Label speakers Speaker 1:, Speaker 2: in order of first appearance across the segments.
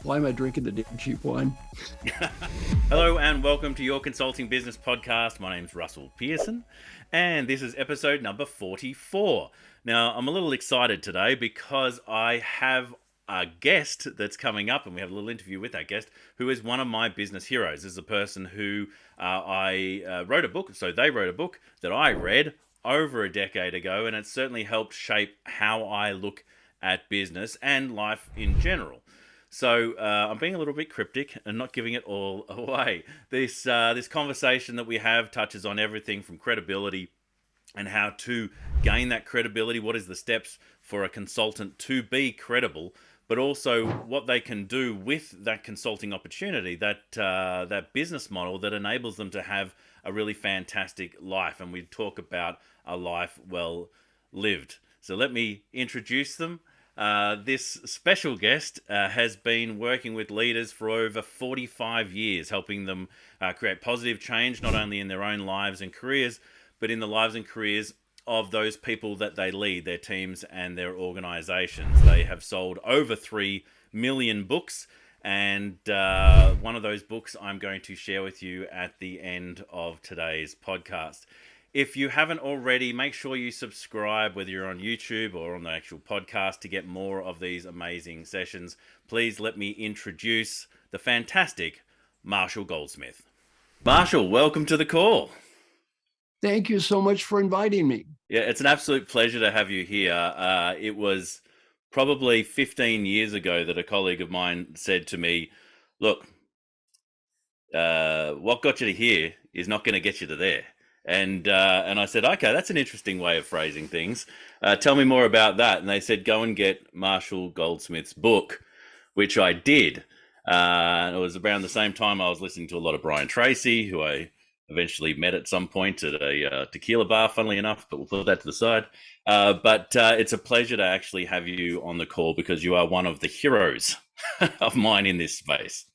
Speaker 1: Why am I drinking the damn cheap wine?
Speaker 2: Hello and welcome to your Consulting Business Podcast. My name's Russell Pearson and this is episode number 44. Now, I'm a little excited today because I have a guest that's coming up and we have a little interview with that guest who is one of my business heroes. This is a person who I wrote a book, so they wrote a book that I read over a decade ago, and it certainly helped shape how I look at business and life in general. So I'm being a little bit cryptic and not giving it all away. This conversation that we have touches on everything from credibility and how to gain that credibility. What is the steps for a consultant to be credible, but also what they can do with that consulting opportunity, that business model that enables them to have a really fantastic life. And we talk about a life well lived. So let me introduce them. This special guest has been working with leaders for over 45 years, helping them create positive change, not only in their own lives and careers, but in the lives and careers of those people that they lead, their teams and their organizations. They have sold over 3 million books, and one of those books I'm going to share with you at the end of today's podcast. If you haven't already, make sure you subscribe, whether you're on YouTube or on the actual podcast, to get more of these amazing sessions. Please let me introduce the fantastic Marshall GoldSmith. Marshall, welcome to the call.
Speaker 1: Thank you so much for inviting me.
Speaker 2: Yeah, it's an absolute pleasure to have you here. It was probably 15 years ago that a colleague of mine said to me, look, what got you to here is not going to get you to there. And I said, okay, that's an interesting way of phrasing things. Tell me more about that. And they said, go and get Marshall GoldSmith's book, which I did. And it was around the same time I was listening to a lot of Brian Tracy, who I eventually met at some point at a tequila bar, funnily enough, but we'll put that to the side. But it's a pleasure to actually have you on the call because you are one of the heroes of mine in this space.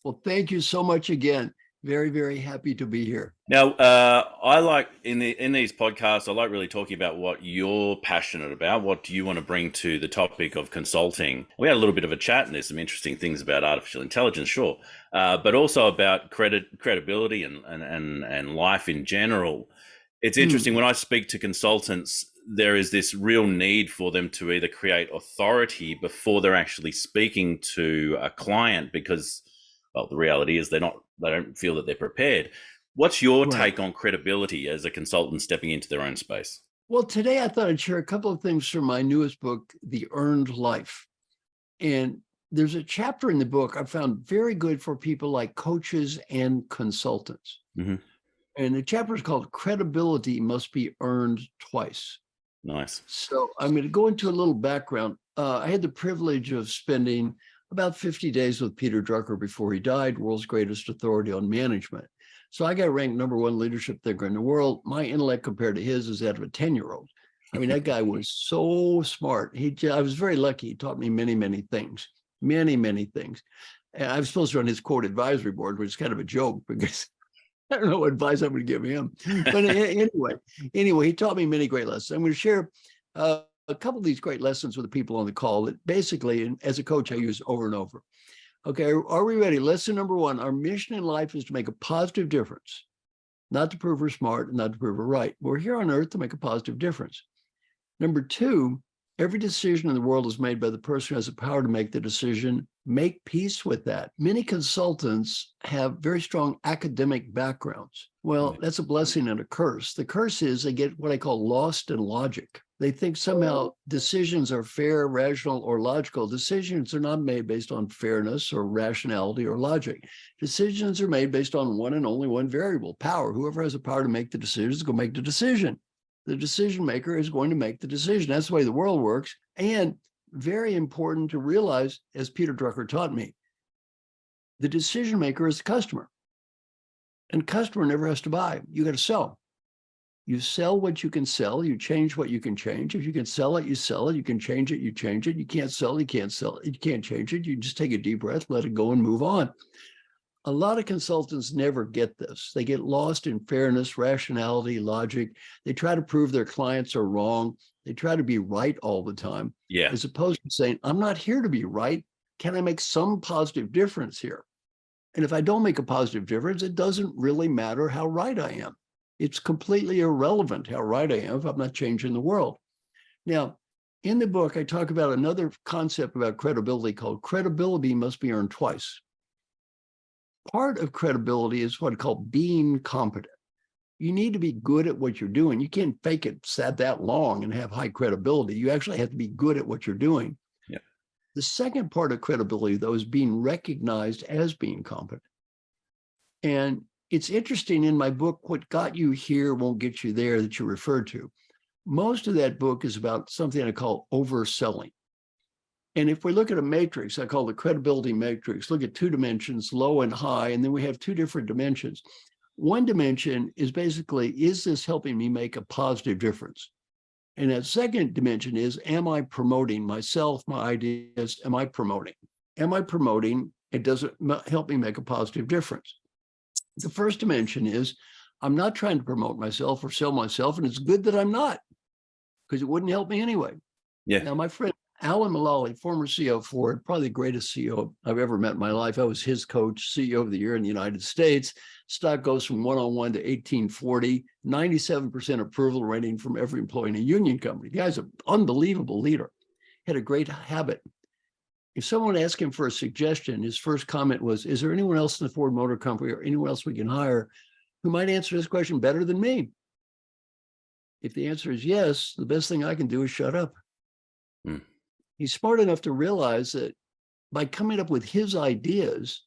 Speaker 1: Well, thank you so much again. Very, very happy to be here.
Speaker 2: Now, I like in these podcasts, I like really talking about what you're passionate about. What do you want to bring to the topic of consulting? We had a little bit of a chat, and there's some interesting things about artificial intelligence, sure, but also about credibility and life in general. It's interesting when I speak to consultants, there is this real need for them to either create authority before they're actually speaking to a client because, well, the reality is they don't feel that they're prepared. What's your take on credibility as a consultant stepping into their own space?
Speaker 1: Well, today I thought I'd share a couple of things from my newest book, The Earned Life. And there's a chapter in the book I found very good for people like coaches and consultants. Mm-hmm. And the chapter is called Credibility Must Be Earned Twice.
Speaker 2: Nice.
Speaker 1: So I'm going to go into a little background. I had the privilege of spending about 50 days with Peter Drucker before he died, world's greatest authority on management. So I got ranked number one leadership thinker in the world. My intellect compared to his is that of a 10-year-old. I mean, that guy was so smart. I was very lucky. He taught me many, many things, many things. And I was supposed to run his quote advisory board, which is kind of a joke because I don't know what advice I'm going to give him. But anyway, he taught me many great lessons. I'm going to share a couple of these great lessons with the people on the call that basically, as a coach, I use over and over. Okay, are we ready? Lesson number one, our mission in life is to make a positive difference, not to prove we're smart and not to prove we're right. We're here on earth to make a positive difference. Number two, every decision in the world is made by the person who has the power to make the decision. Make peace with that. Many consultants have very strong academic backgrounds. Well, that's a blessing and a curse. The curse is they get what I call lost in logic. They think somehow decisions are fair, rational, or logical. Decisions are not made based on fairness or rationality or logic. Decisions are made based on one and only one variable, power. Whoever has the power to make the decision is going to make the decision. The decision maker is going to make the decision. That's the way the world works. And very important to realize, as Peter Drucker taught me, the decision maker is the customer. And customer never has to buy. You got to sell. You sell what you can sell. You change what you can change. If you can sell it, you sell it. You can change it, you change it. You can't sell it, you can't sell it. You can't change it. You just take a deep breath, let it go and move on. A lot of consultants never get this. They get lost in fairness, rationality, logic. They try to prove their clients are wrong. They try to be right all the time.
Speaker 2: Yeah.
Speaker 1: As opposed to saying, I'm not here to be right. can I make some positive difference here? And if I don't make a positive difference, it doesn't really matter how right I am. It's completely irrelevant how right I am if I'm not changing the world. Now, in the book, I talk about another concept about credibility called credibility must be earned twice. Part of credibility is what I call being competent. You need to be good at what you're doing. You can't fake it that long and have high credibility. You actually have to be good at what you're doing.
Speaker 2: Yeah.
Speaker 1: The second part of credibility, though, is being recognized as being competent. And it's interesting in my book, What Got You Here Won't Get You There, that you referred to. Most of that book is about something I call overselling. And if we look at a matrix, I call the credibility matrix, look at two dimensions, low and high, and then we have two different dimensions. One dimension is basically, is this helping me make a positive difference? And that second dimension is, am I promoting myself, my ideas? Am I promoting? Am I promoting? It doesn't help me make a positive difference. The first dimension is, I'm not trying to promote myself or sell myself, and it's good that I'm not, because it wouldn't help me anyway.
Speaker 2: Yeah.
Speaker 1: Now, my friend Alan Mulally, former CEO of Ford, probably the greatest CEO I've ever met in my life. I was his coach, CEO of the year in the United States. Stock goes from 101 to 1840, 97% approval rating from every employee in a union company. The guy's an unbelievable leader. Had a great habit. If someone asked him for a suggestion, his first comment was, is there anyone else in the Ford Motor Company or anyone else we can hire who might answer this question better than me? If the answer is yes, the best thing I can do is shut up.
Speaker 2: Mm.
Speaker 1: He's smart enough to realize that by coming up with his ideas,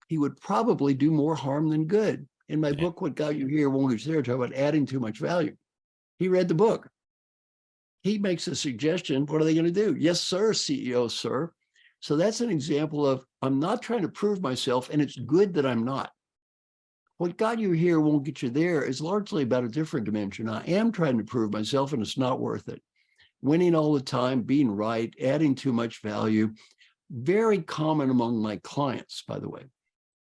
Speaker 1: he would probably do more harm than good. In my book, What Got You Here Won't Get You There, I talk about adding too much value. He read the book. He makes a suggestion. What are they going to do? Yes, sir, CEO, sir. So that's an example of, I'm not trying to prove myself, and it's good that I'm not. What got you here won't get you there is largely about a different dimension. I am trying to prove myself, and it's not worth it. Winning all the time, being right, adding too much value, very common among my clients, by the way,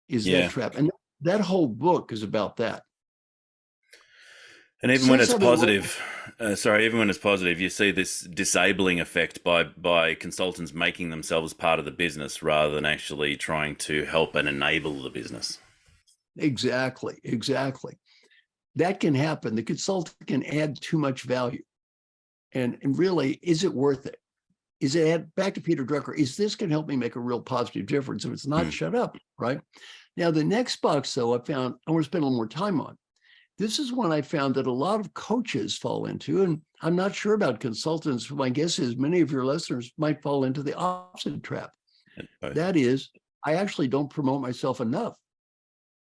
Speaker 1: is that trap. And that whole book is about that.
Speaker 2: And even when it's positive, even when it's positive, you see this disabling effect by consultants making themselves part of the business rather than actually trying to help and enable the business.
Speaker 1: Exactly. That can happen. The consultant can add too much value. And really, is it worth it? Is it, back to Peter Drucker, is this going to help me make a real positive difference? If it's not, shut up, right? Now, the next box, though, I want to spend a little more time on. This is one I found that a lot of coaches fall into, and I'm not sure about consultants. My guess is many of your listeners might fall into the opposite trap. That is, I actually don't promote myself enough.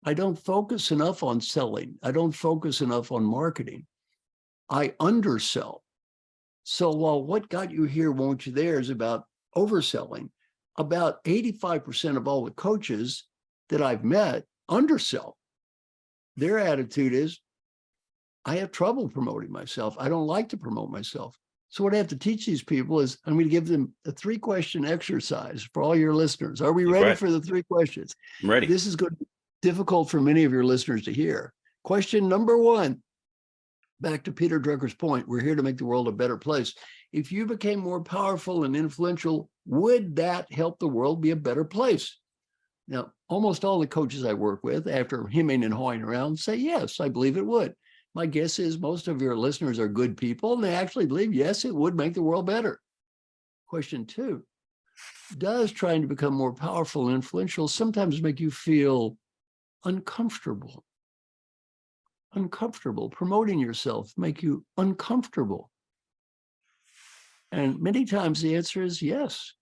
Speaker 1: I don't focus enough on selling. I don't focus enough on marketing. I undersell. So while what got you here won't you there is about overselling, about 85% of all the coaches that I've met undersell. Their attitude is, I have trouble promoting myself. I don't like to promote myself. So what I have to teach these people is, I'm going to give them a 3-question exercise for all your listeners. Are we ready for the 3 questions?
Speaker 2: I'm ready.
Speaker 1: This is going to be difficult for many of your listeners to hear. Question number 1, back to Peter Drucker's point, we're here to make the world a better place. If you became more powerful and influential, would that help the world be a better place? Now, almost all the coaches I work with, after hemming and hawing around, say, yes, I believe it would. My guess is most of your listeners are good people, and they actually believe, yes, it would make the world better. Question 2, does trying to become more powerful and influential sometimes make you feel uncomfortable? Promoting yourself make you uncomfortable? And many times the answer is yes.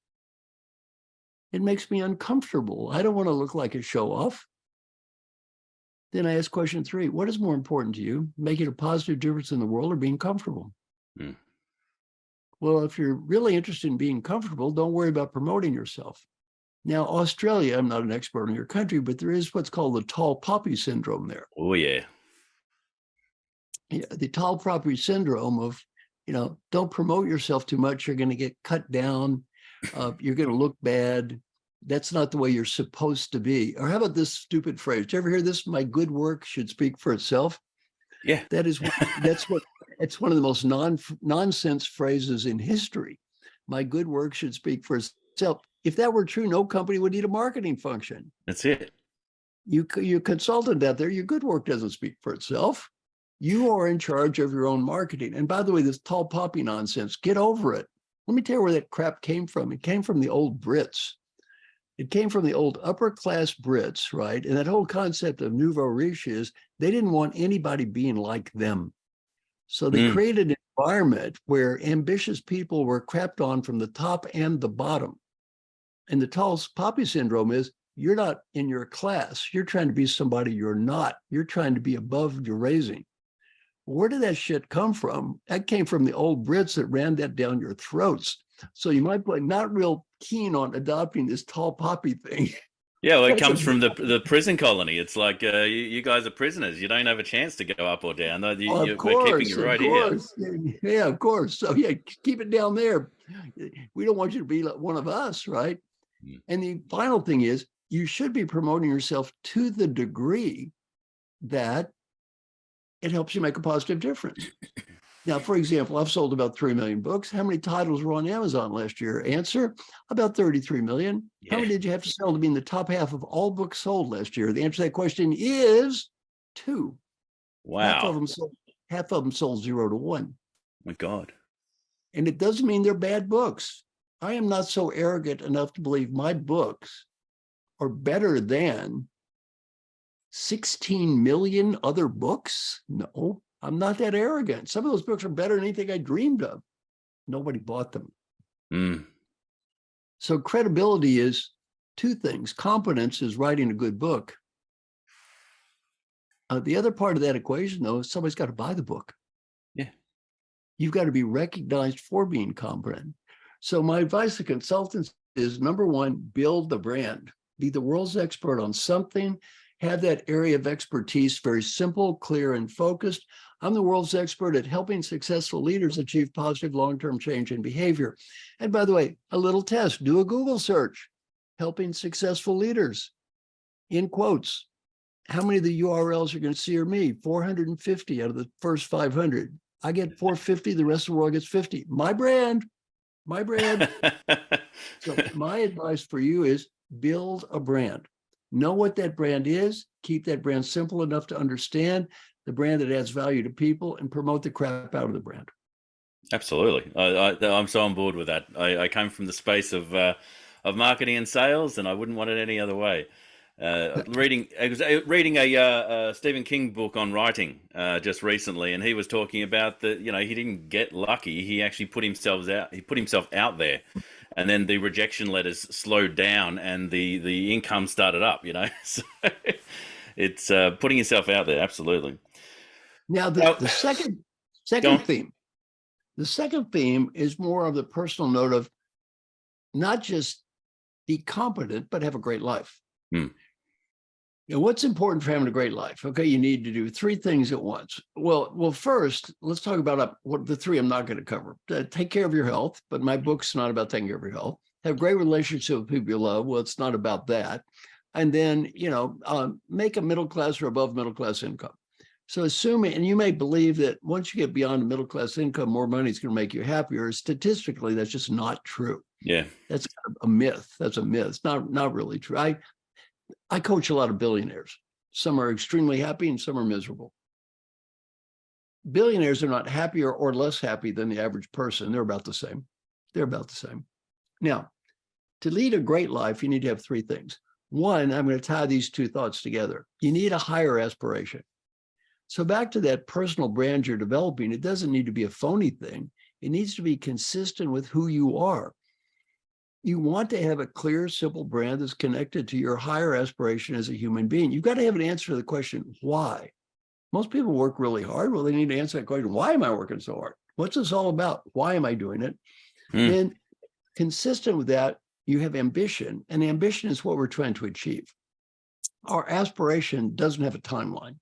Speaker 1: It makes me uncomfortable. I don't want to look like a show off. Then I ask question 3, what is more important to you, making a positive difference in the world or being comfortable? Well, if you're really interested in being comfortable, don't worry about promoting yourself. Now, Australia, I'm not an expert in your country, but there is what's called the tall poppy syndrome there.
Speaker 2: Oh, yeah.
Speaker 1: The tall poppy syndrome of, don't promote yourself too much. You're going to get cut down. You're going to look bad. That's not the way you're supposed to be. Or how about this stupid phrase? Did you ever hear this? My good work should speak for itself.
Speaker 2: Yeah.
Speaker 1: It's one of the most nonsense phrases in history. My good work should speak for itself. If that were true, no company would need a marketing function.
Speaker 2: That's it.
Speaker 1: You consultant out there, your good work doesn't speak for itself. You are in charge of your own marketing. And by the way, this tall poppy nonsense, get over it. Let me tell you where that crap came from. It came from the old Brits. It came from the old upper class Brits, right? And that whole concept of nouveau riche is they didn't want anybody being like them. So they created an environment where ambitious people were crapped on from the top and the bottom. And the tall poppy syndrome is you're not in your class. You're trying to be somebody you're not. You're trying to be above your raising. Where did that shit come from? That came from the old Brits that ran that down your throats. So you might be not real keen on adopting this tall poppy thing.
Speaker 2: Yeah, well, it comes from the prison colony. It's like you guys are prisoners. You don't have a chance to go up or down. We're keeping you right here.
Speaker 1: Yeah, of course. So yeah, keep it down there. We don't want you to be like one of us, right? And the final thing is you should be promoting yourself to the degree that it helps you make a positive difference. Now, for example, I've sold about 3 million books. How many titles were on Amazon last year? Answer, about 33 million. Yeah. How many did you have to sell to be in the top half of all books sold last year? The answer to that question is 2.
Speaker 2: Wow.
Speaker 1: Half of them sold 0 to 1.
Speaker 2: My God.
Speaker 1: And it doesn't mean they're bad books. I am not so arrogant enough to believe my books are better than 16 million other books. No. I'm not that arrogant. Some of those books are better than anything I dreamed of. Nobody bought them. So credibility is 2 things. Competence is writing a good book. The other part of that equation, though, is somebody's got to buy the book.
Speaker 2: Yeah.
Speaker 1: You've got to be recognized for being competent. So my advice to consultants is, number 1, build the brand. Be the world's expert on something. Have that area of expertise very simple, clear, and focused. I'm the world's expert at helping successful leaders achieve positive long-term change in behavior. And by the way, a little test, do a Google search, helping successful leaders, in quotes. How many of the URLs you're going to see are me? 450 out of the first 500. I get 450, the rest of the world gets 50. My brand. So my advice for you is build a brand. Know what that brand is, keep that brand simple enough to understand, the brand that adds value to people, and promote the crap out of the brand.
Speaker 2: Absolutely. I'm so on board with that. I came from the space of marketing and sales, and I wouldn't want it any other way. Reading a Stephen King book on writing just recently, and he was talking about that. He didn't get lucky. He actually put himself out. He put himself out there. And then the rejection letters slowed down and the income started up, So it's putting yourself out there. Absolutely.
Speaker 1: Now, the second theme, the second theme is more of the personal note of not just be competent, but have a great life. What's important for having a great life? Okay, you need to do 3 things at once. Well, first, let's talk about what the 3 I'm not going to cover. Take care of your health, but my book's not about taking care of your health. Have great relationship with people you love. Well, it's not about that. And then, make a middle class or above middle class income. So assuming, and you may believe that once you get beyond a middle class income, more money is going to make you happier. Statistically, that's just not true.
Speaker 2: Yeah,
Speaker 1: that's kind of a myth. That's a myth. It's not really true. I coach a lot of billionaires. Some are extremely happy and some are miserable. Billionaires are not happier or less happy than the average person. They're about the same. Now, to lead a great life, you need to have 3 things. 1, I'm going to tie these 2 thoughts together. You need a higher aspiration. So back to that personal brand you're developing, it doesn't need to be a phony thing. It needs to be consistent with who you are. You want to have a clear, simple brand that's connected to your higher aspiration as a human being. You've got to have an answer to the question, why? Most people work really hard. Well, they need to answer that question. Why am I working so hard? What's this all about? Why am I doing it? And consistent with that, you have ambition. And ambition is what we're trying to achieve. Our aspiration doesn't have a timeline.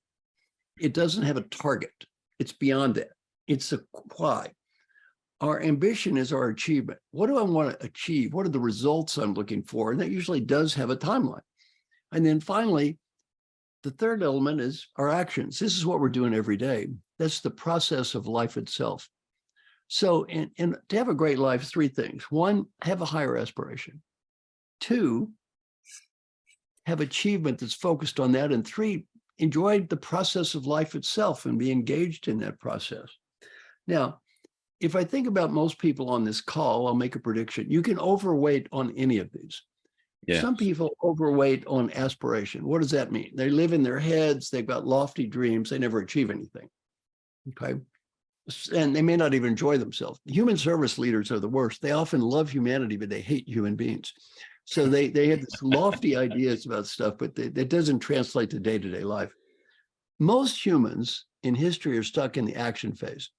Speaker 1: It doesn't have a target. It's beyond that. It's a why. Our ambition is our achievement. What do I want to achieve? What are the results I'm looking for? And that usually does have a timeline. And then finally, the third element is our actions. This is what we're doing every day. That's the process of life itself. So, and to have a great life, 3 things. 1, have a higher aspiration. 2, have achievement that's focused on that. And 3, enjoy the process of life itself and be engaged in that process. Now, if I think about most people on this call, I'll make a prediction. You can overweight on any of these.
Speaker 2: Yeah.
Speaker 1: Some people overweight on aspiration. What does that mean? They live in their heads. They've got lofty dreams. They never achieve anything. Okay. And they may not even enjoy themselves. Human service leaders are the worst. They often love humanity, but they hate human beings. So they have this lofty ideas about stuff, but that doesn't translate to day-to-day life. Most humans in history are stuck in the action phase.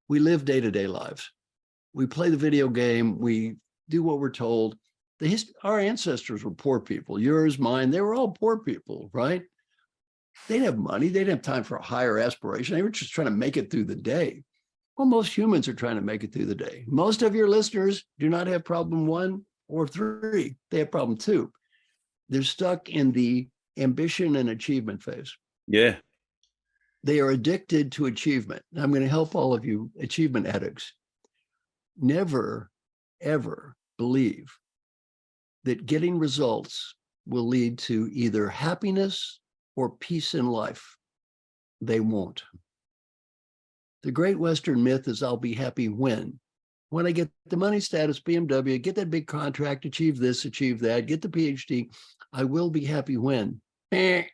Speaker 1: We live day-to-day lives. We play the video game. We do what we're told. Our ancestors were poor people. Yours, mine, they were all poor people, right? They didn't have money. They didn't have time for a higher aspiration. They were just trying to make it through the day. Well, most humans are trying to make it through the day. Most of your listeners do not have problem 1 or 3. They have problem 2. They're stuck in the ambition and achievement phase.
Speaker 2: Yeah.
Speaker 1: They are addicted to achievement. I'm going to help all of you achievement addicts. Never, ever believe that getting results will lead to either happiness or peace in life. They won't. The great Western myth is I'll be happy when I get the money, status, BMW, get that big contract, achieve this, achieve that, get the PhD. I will be happy when. There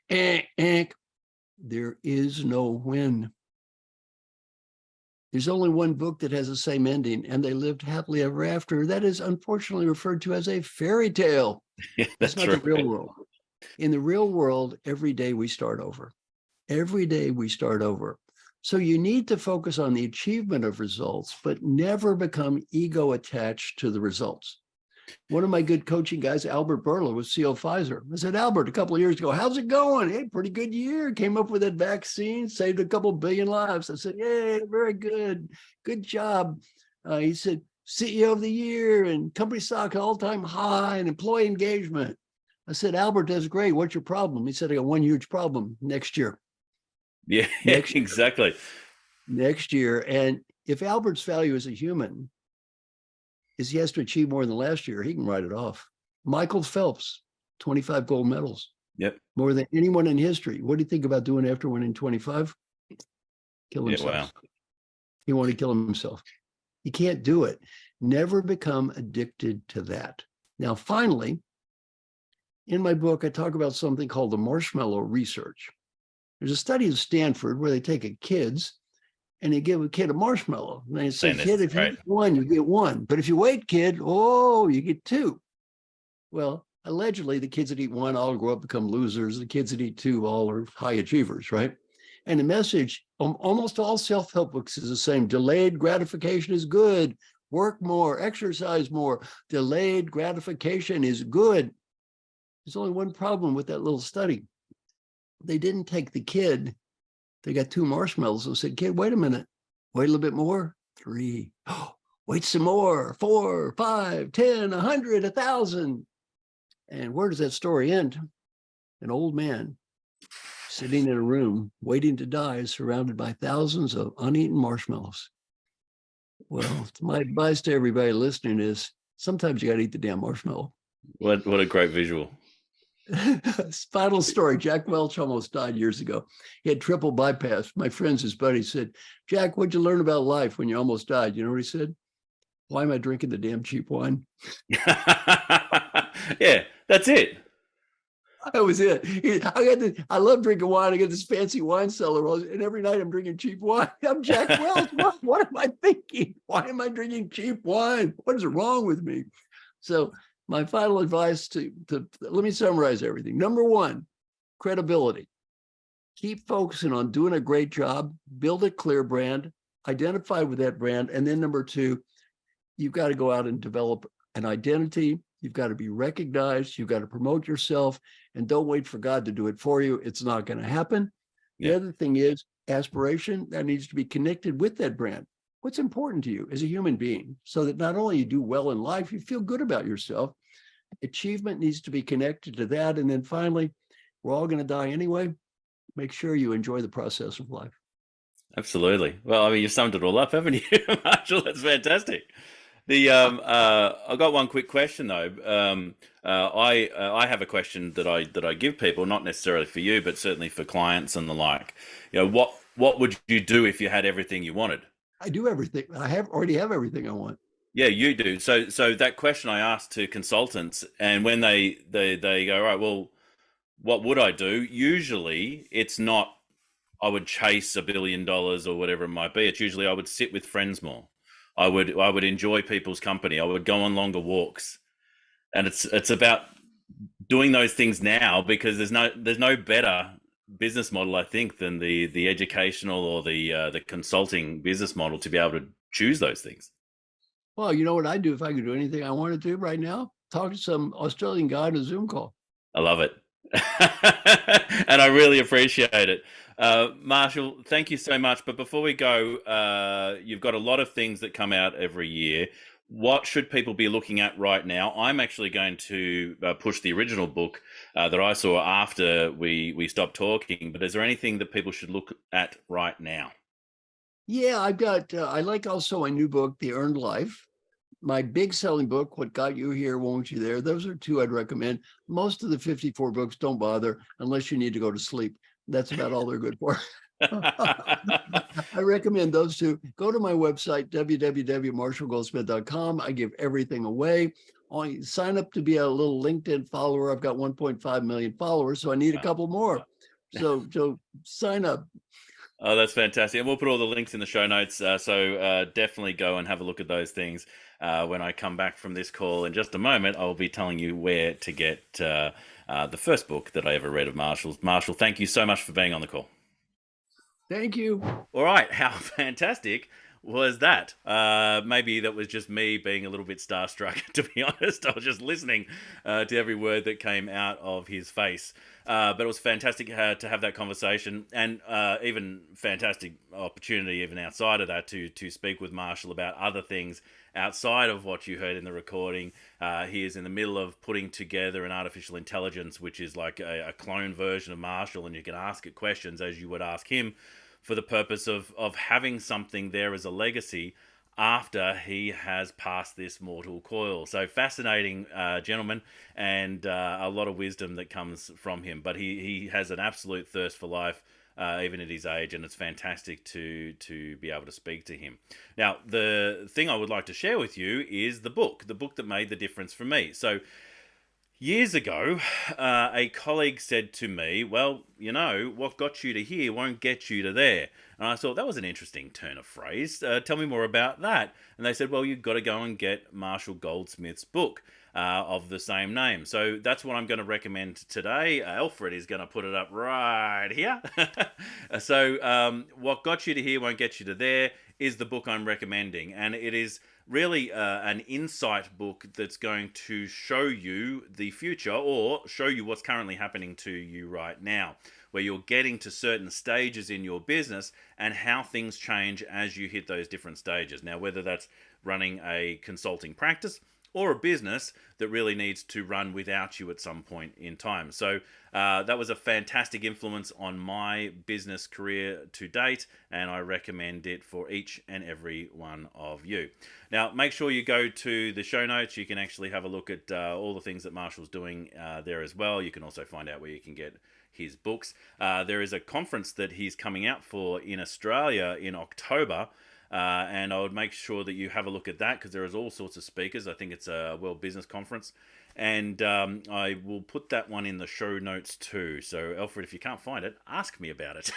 Speaker 1: is no when. There's only one book that has the same ending, and they lived happily ever after. That is unfortunately referred to as a fairy tale.
Speaker 2: Yeah, that's
Speaker 1: not
Speaker 2: right.
Speaker 1: The real world. In the real world, every day we start over. Every day we start over. So you need to focus on the achievement of results, but never become ego attached to the results. One of my good coaching guys, Albert Bourla, was CEO of Pfizer. I said, Albert, a couple of years ago, how's it going? Hey, pretty good year. Came up with that vaccine, saved a couple billion lives. I said, yay, very good. Good job. He said, CEO of the year and company stock all-time high and employee engagement. I said, Albert, that's great. What's your problem? He said, I got one huge problem next year.
Speaker 2: Yeah, exactly.
Speaker 1: Next year. And if Albert's value as a human is he has to achieve more than last year, he can write it off. Michael Phelps, 25 gold medals.
Speaker 2: Yep.
Speaker 1: More than anyone in history. What do you think about doing after winning 25? Kill himself.
Speaker 2: Yeah, wow.
Speaker 1: He wanted to kill himself. He can't do it. Never become addicted to that. Now, finally, in my book, I talk about something called the marshmallow research. There's a study at Stanford where they take kids and they give a kid a marshmallow. And they say, kid, if you eat one, you get one. But if you wait, kid, you get 2. Well, allegedly, the kids that eat 1 all grow up, become losers. The kids that eat 2 all are high achievers, right? And the message, almost all self-help books is the same. Delayed gratification is good. Work more, exercise more. Delayed gratification is good. There's only one problem with that little study. They didn't take the kid. They got 2 marshmallows and said, kid, wait a minute. Wait a little bit more. 3. Wait some more. 4, 5, 10, 100, 1,000. And where does that story end? An old man sitting in a room waiting to die, surrounded by thousands of uneaten marshmallows. Well, my advice to everybody listening is sometimes you got to eat the damn marshmallow.
Speaker 2: What a great visual.
Speaker 1: Final story. Jack Welch almost died years ago. He had triple bypass. My friends, his buddy said, Jack, what'd you learn about life when you almost died? You know what he said? Why am I drinking the damn cheap wine?
Speaker 2: Yeah, that's it.
Speaker 1: That was it. I love drinking wine. I got this fancy wine cellar, and every night I'm drinking cheap wine. I'm Jack Welch. What am I thinking? Why am I drinking cheap wine? What is wrong with me? So my final advice to let me summarize everything. Number 1, credibility. Keep focusing on doing a great job, build a clear brand, identify with that brand. And then number 2, you've got to go out and develop an identity. You've got to be recognized. You've got to promote yourself, and don't wait for God to do it for you. It's not going to happen. Yeah. The other thing is aspiration that needs to be connected with that brand. What's important to you as a human being, so that not only you do well in life, you feel good about yourself. Achievement needs to be connected to that. And then finally, we're all going to die anyway. Make sure you enjoy the process of life.
Speaker 2: Absolutely. Well, I mean, you've summed it all up, haven't you, Marshall? That's fantastic. I got one quick question though. I have a question that I give people, not necessarily for you, but certainly for clients and the like. What would you do if you had everything you wanted?
Speaker 1: I do everything. Already have everything I want.
Speaker 2: Yeah, you do. So that question I asked to consultants, and when they go, right, well, what would I do? Usually, it's not I would chase $1 billion or whatever it might be. It's usually I would sit with friends more. I would enjoy people's company. I would go on longer walks, and it's about doing those things now because there's no better business model I think than the educational or the consulting business model to be able to choose those things.
Speaker 1: Well, you know what I'd do if I could do anything I wanted to right now? Talk to some Australian guy on a Zoom call.
Speaker 2: I love it. And I really appreciate it. Marshall, thank you so much. But before we go, you've got a lot of things that come out every year. What should people be looking at right now? I'm actually going to push the original book that I saw after we stopped talking. But is there anything that people should look at right now?
Speaker 1: Yeah, I've got, I like also a new book, The Earned Life. My big selling book, What Got You Here, Won't You There? Those are two I'd recommend. Most of the 54 books don't bother unless you need to go to sleep. That's about all they're good for. I recommend those two. Go to my website, www.marshallgoldsmith.com. I give everything away. Sign up to be a little LinkedIn follower. I've got 1.5 million followers, so I need a couple more. So sign up.
Speaker 2: Oh, that's fantastic. And we'll put all the links in the show notes. So definitely go and have a look at those things. When I come back from this call in just a moment, I'll be telling you where to get the first book that I ever read of Marshall's. Marshall, thank you so much for being on the call.
Speaker 1: Thank you.
Speaker 2: All right. How fantastic was that? Maybe that was just me being a little bit starstruck, to be honest. I was just listening to every word that came out of his face. But it was fantastic to have that conversation, and even fantastic opportunity, even outside of that, to speak with Marshall about other things outside of what you heard in the recording. He is in the middle of putting together an artificial intelligence, which is like a clone version of Marshall, and you can ask it questions as you would ask him, for the purpose of having something there as a legacy after he has passed this mortal coil. So fascinating gentleman, and a lot of wisdom that comes from him. But he has an absolute thirst for life, even at his age, and it's fantastic to be able to speak to him. Now, the thing I would like to share with you is the book that made the difference for me. So years ago, a colleague said to me, well, what got you to here won't get you to there. And I thought that was an interesting turn of phrase. Tell me more about that. And they said, well, you've got to go and get Marshall GoldSmith's book of the same name. So that's what I'm going to recommend today. Alfred is going to put it up right here. So What Got You to Here Won't Get You to There is the book I'm recommending. And it is really an insight book that's going to show you the future, or show you what's currently happening to you right now, where you're getting to certain stages in your business and how things change as you hit those different stages. Now, whether that's running a consulting practice or a business that really needs to run without you at some point in time. So that was a fantastic influence on my business career to date, and I recommend it for each and every one of you. Now, make sure you go to the show notes. You can actually have a look at all the things that Marshall's doing there as well. You can also find out where you can get his books. There is a conference that he's coming out for in Australia in October, and I would make sure that you have a look at that, because there is all sorts of speakers. I think it's a World Business Conference, and I will put that one in the show notes too. So Alfred, if you can't find it, ask me about it.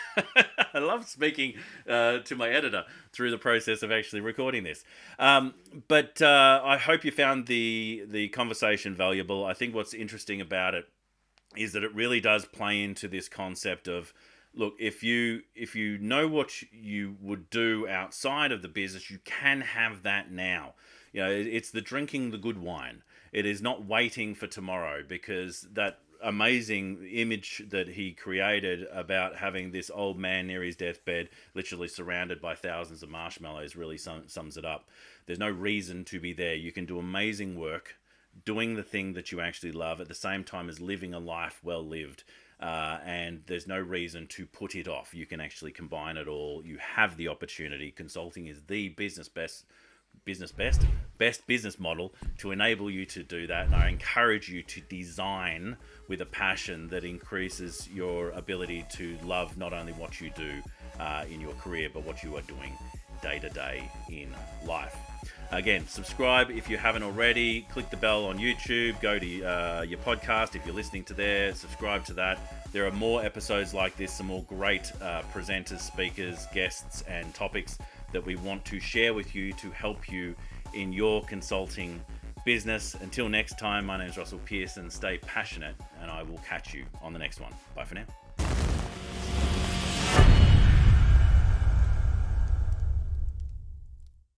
Speaker 2: I love speaking to my editor through the process of actually recording this. But I hope you found the conversation valuable. I think what's interesting about it is that it really does play into this concept of, look, if you know what you would do outside of the business, you can have that now. It's the drinking the good wine. It is not waiting for tomorrow, because that amazing image that he created about having this old man near his deathbed, literally surrounded by thousands of marshmallows, really sums it up. There's no reason to be there. You can do amazing work doing the thing that you actually love at the same time as living a life well lived. And there's no reason to put it off. You can actually combine it all. You have the opportunity. Consulting is the business best best business model to enable you to do that. And I encourage you to design with a passion that increases your ability to love not only what you do in your career, but what you are doing day to day in life. Again, subscribe if you haven't already. Click the bell on YouTube. Go to your podcast if you're listening to there. Subscribe to that. There are more episodes like this, some more great presenters, speakers, guests, and topics that we want to share with you to help you in your consulting business. Until next time, my name is Russell Pearson. Stay passionate, and I will catch you on the next one. Bye for now.